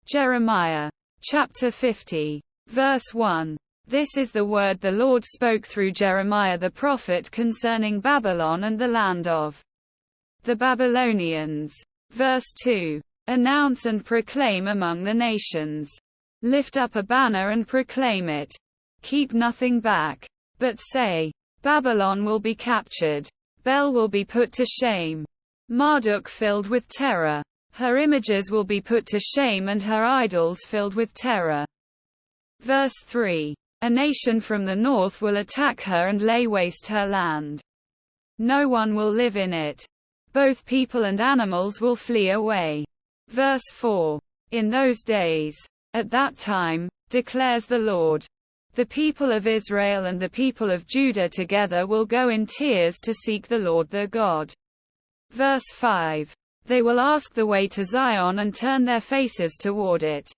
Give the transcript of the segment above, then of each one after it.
Jeremiah chapter 50, verse 1. This is the word the Lord spoke through Jeremiah the prophet concerning Babylon and the land of the Babylonians. Verse 2. Announce and proclaim among the nations. Lift up a banner and proclaim it. Keep nothing back. But say, Babylon will be captured. Bel will be put to shame. Marduk filled with terror. Her images will be put to shame and her idols filled with terror. Verse 3. A nation from the north will attack her and lay waste her land. No one will live in it. Both people and animals will flee away. Verse 4. In those days, at that time, declares the Lord, the people of Israel and the people of Judah together will go in tears to seek the Lord their God. Verse 5. They will ask the way to Zion and turn their faces toward it.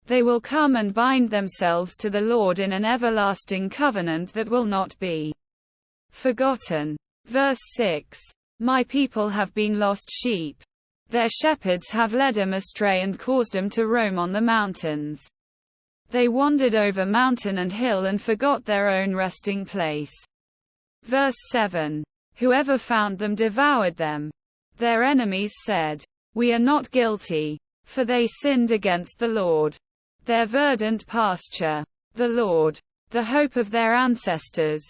They will come and bind themselves to the Lord in an everlasting covenant that will not be forgotten. Verse 6. My people have been lost sheep. Their shepherds have led them astray and caused them to roam on the mountains. They wandered over mountain and hill and forgot their own resting place. Verse 7. Whoever found them devoured them. Their enemies said, we are not guilty, for they sinned against the Lord, their verdant pasture, the Lord, the hope of their ancestors.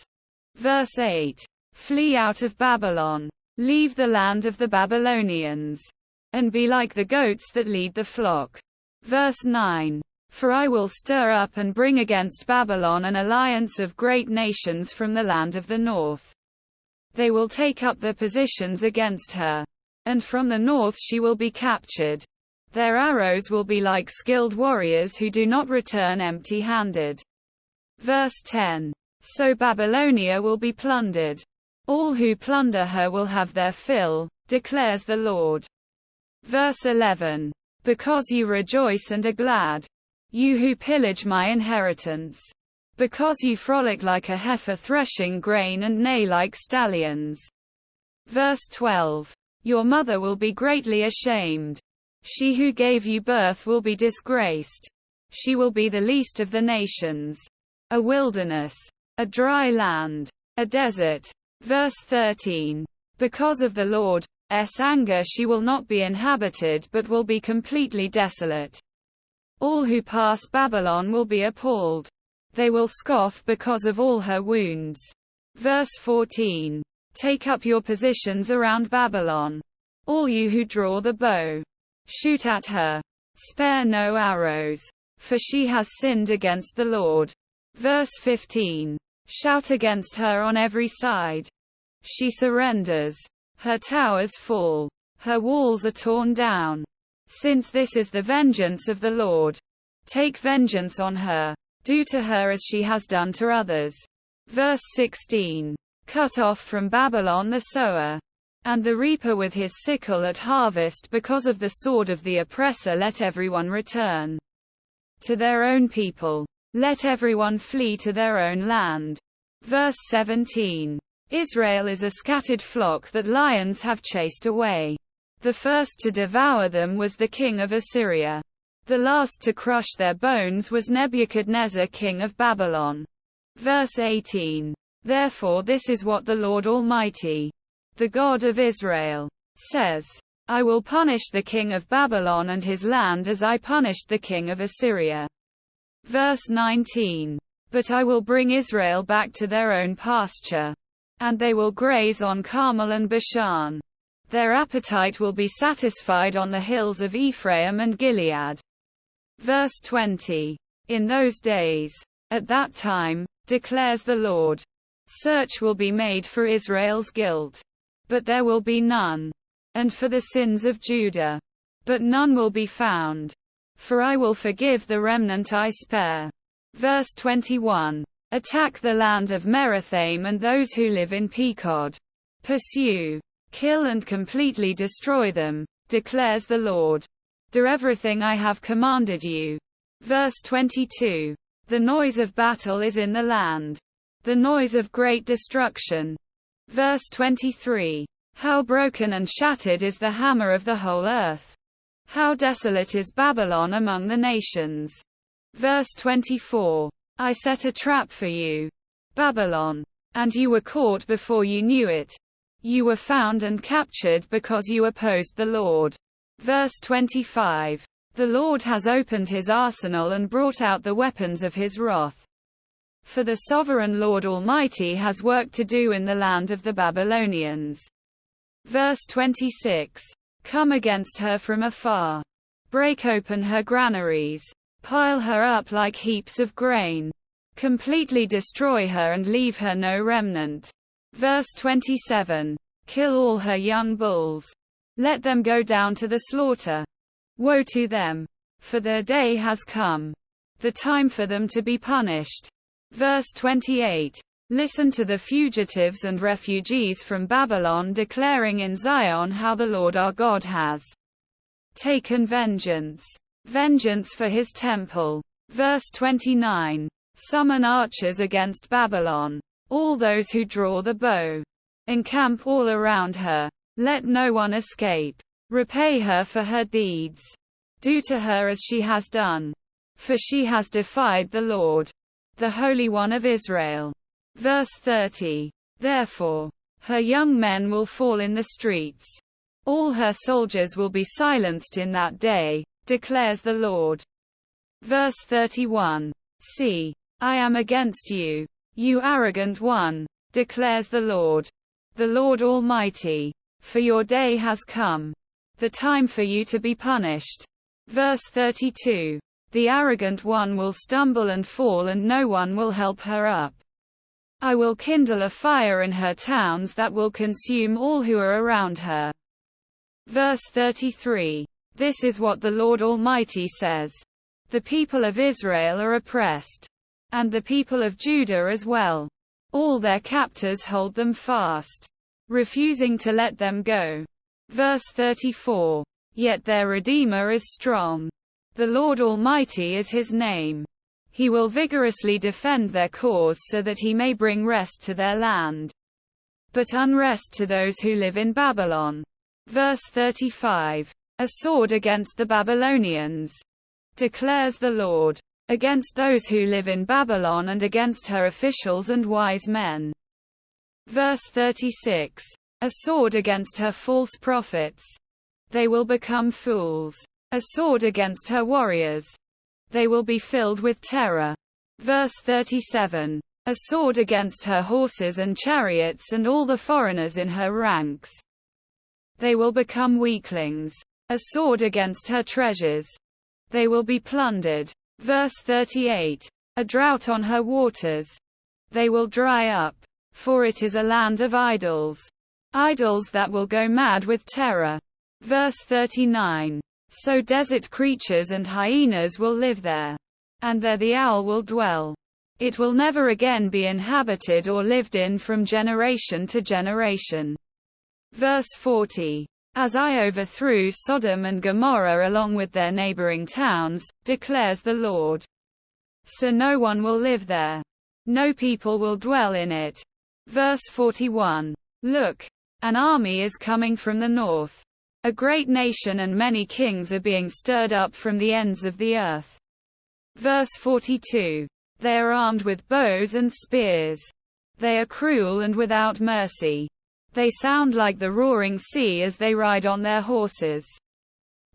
Verse 8. Flee out of Babylon. Leave the land of the Babylonians. And be like the goats that lead the flock. Verse 9. For I will stir up and bring against Babylon an alliance of great nations from the land of the north. They will take up their positions against her. And from the north she will be captured. Their arrows will be like skilled warriors who do not return empty-handed. Verse 10. So Babylonia will be plundered. All who plunder her will have their fill, declares the Lord. Verse 11. Because you rejoice and are glad, you who pillage my inheritance. Because you frolic like a heifer threshing grain and neigh like stallions. Verse 12. Your mother will be greatly ashamed. She who gave you birth will be disgraced. She will be the least of the nations. A wilderness. A dry land. A desert. Verse 13. Because of the Lord's anger she will not be inhabited but will be completely desolate. All who pass Babylon will be appalled. They will scoff because of all her wounds. Verse 14. Take up your positions around Babylon. All you who draw the bow. Shoot at her. Spare no arrows. For she has sinned against the Lord. Verse 15. Shout against her on every side. She surrenders. Her towers fall. Her walls are torn down. Since this is the vengeance of the Lord. Take vengeance on her. Do to her as she has done to others. Verse 16. Cut off from Babylon the sower. And the reaper with his sickle at harvest because of the sword of the oppressor let everyone return to their own people. Let everyone flee to their own land. Verse 17. Israel is a scattered flock that lions have chased away. The first to devour them was the king of Assyria. The last to crush their bones was Nebuchadnezzar king of Babylon. Verse 18. Therefore this is what the Lord Almighty, the God of Israel, says. I will punish the king of Babylon and his land as I punished the king of Assyria. Verse 19. But I will bring Israel back to their own pasture. And they will graze on Carmel and Bashan. Their appetite will be satisfied on the hills of Ephraim and Gilead. Verse 20. In those days, at that time, declares the Lord, search will be made for Israel's guilt. But there will be none. And for the sins of Judah. But none will be found. For I will forgive the remnant I spare. Verse 21. Attack the land of Merathaim and those who live in Pekod. Pursue, kill and completely destroy them, declares the Lord. Do everything I have commanded you. Verse 22. The noise of battle is in the land. The noise of great destruction. Verse 23. How broken and shattered is the hammer of the whole earth. How desolate is Babylon among the nations. Verse 24. I set a trap for you, Babylon, and you were caught before you knew it. You were found and captured because you opposed the Lord. Verse 25. The Lord has opened his arsenal and brought out the weapons of his wrath. For the sovereign Lord Almighty has work to do in the land of the Babylonians. Verse 26. Come against her from afar. Break open her granaries. Pile her up like heaps of grain. Completely destroy her and leave her no remnant. Verse 27. Kill all her young bulls. Let them go down to the slaughter. Woe to them! For their day has come. The time for them to be punished. Verse 28. Listen to the fugitives and refugees from Babylon declaring in Zion how the Lord our God has taken vengeance. Vengeance for his temple. Verse 29. Summon archers against Babylon. All those who draw the bow. Encamp all around her. Let no one escape. Repay her for her deeds. Do to her as she has done. For she has defied the Lord, the Holy One of Israel. Verse 30. Therefore, her young men will fall in the streets. All her soldiers will be silenced in that day, declares the Lord. Verse 31. See, I am against you, you arrogant one, declares the Lord Almighty. For your day has come. The time for you to be punished. Verse 32. The arrogant one will stumble and fall and no one will help her up. I will kindle a fire in her towns that will consume all who are around her. Verse 33. This is what the Lord Almighty says. The people of Israel are oppressed. And the people of Judah as well. All their captors hold them fast, refusing to let them go. Verse 34. Yet their Redeemer is strong. The Lord Almighty is his name. He will vigorously defend their cause so that he may bring rest to their land, but unrest to those who live in Babylon. Verse 35. A sword against the Babylonians, declares the Lord, against those who live in Babylon and against her officials and wise men. Verse 36. A sword against her false prophets. They will become fools. A sword against her warriors. They will be filled with terror. Verse 37. A sword against her horses and chariots and all the foreigners in her ranks. They will become weaklings. A sword against her treasures. They will be plundered. Verse 38. A drought on her waters. They will dry up. For it is a land of idols. Idols that will go mad with terror. Verse 39. So desert creatures and hyenas will live there. And there the owl will dwell. It will never again be inhabited or lived in from generation to generation. Verse 40. As I overthrew Sodom and Gomorrah along with their neighboring towns, declares the Lord. So no one will live there. No people will dwell in it. Verse 41. Look, an army is coming from the north. A great nation and many kings are being stirred up from the ends of the earth. Verse 42. They are armed with bows and spears. They are cruel and without mercy. They sound like the roaring sea as they ride on their horses.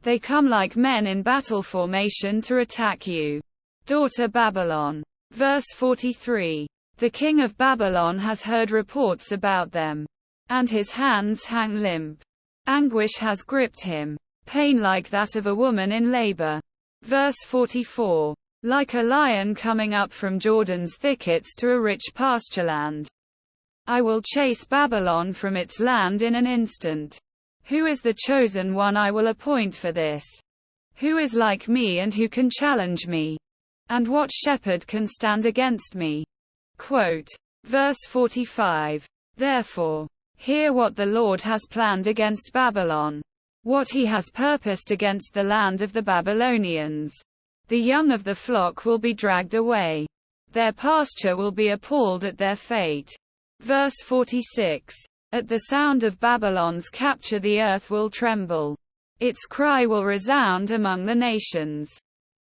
They come like men in battle formation to attack you, daughter Babylon. Verse 43. The king of Babylon has heard reports about them, and his hands hang limp. Anguish has gripped him, pain like that of a woman in labor. Verse 44. Like a lion coming up from Jordan's thickets to a rich pastureland. I will chase Babylon from its land in an instant. Who is the chosen one I will appoint for this? Who is like me and who can challenge me? And what shepherd can stand against me? Quote. Verse 45. Therefore, hear what the Lord has planned against Babylon. What he has purposed against the land of the Babylonians. The young of the flock will be dragged away. Their pasture will be appalled at their fate. Verse 46. At the sound of Babylon's capture the earth will tremble. Its cry will resound among the nations.